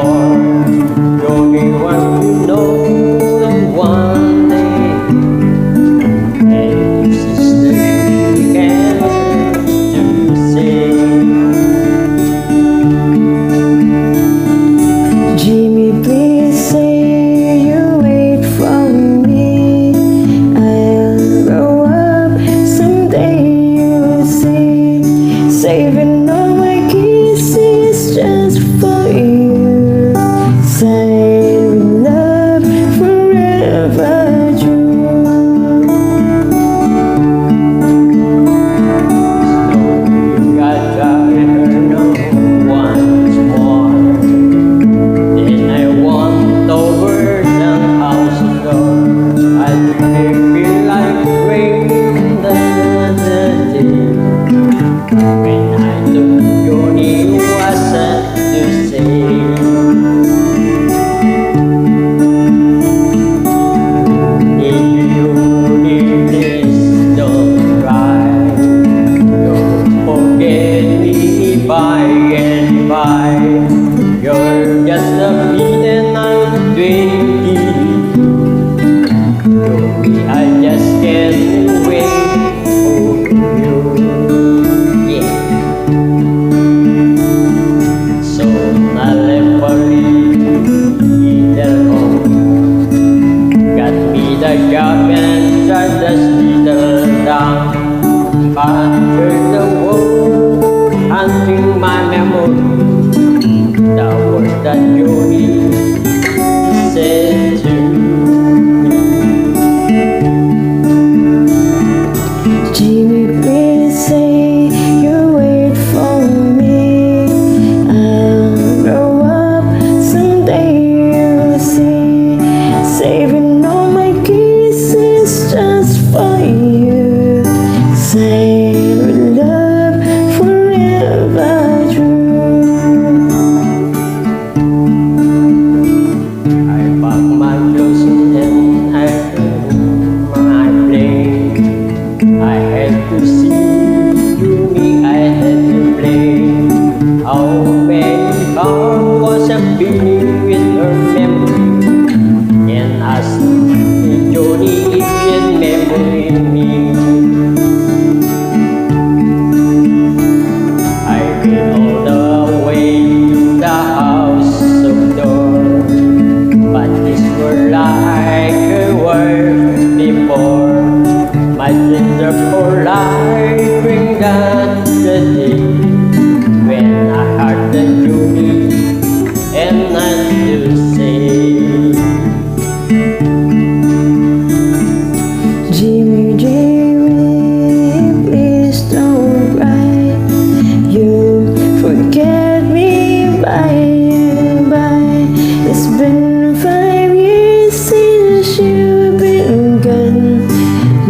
before. Joni wants to know the one day, and your sister she has to say. Jimmy, please say you wait for me. I'll grow up someday, you'll see. Saving all my kisses just for you. Saying love forever true. Slowly I got her know once more. Then I walked over the house door. I feel like rain the other day. When I took Joni wasn't the same. Joni, please don't cry. Don't forget me by and by. You're just a kid and I'm 22. Joni, I just can't wait for you. Yeah. So I left for little home. Got me the job and shut the hospital down. Captured the world, hunting my memory. The words that Joni said to me. Jimmy, please say you wait for me. I'll grow up someday, you'll see. Saving all my kisses just for you. Saying we love forever true. I pack my clothes and I took my plane. I had to see Joni, I had to play. How many heart was a beating with her memory, and asked Joni if she had memory me. I went all the way to the house of door, but these were like a word before. My sister for life bring that the day when I heard the Joni and not to say. Jimmy, Jimmy, please don't cry. You'll forget me by and by. It's been 5 years since you've been gone.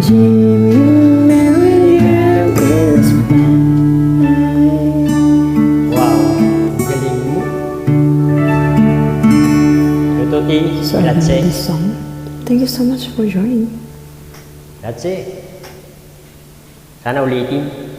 Jimmy, remember your best friend. Wow, galing mo. Tututi, So, this grazie. song. Thank you so much for joining. Grazie. Sana ulitin.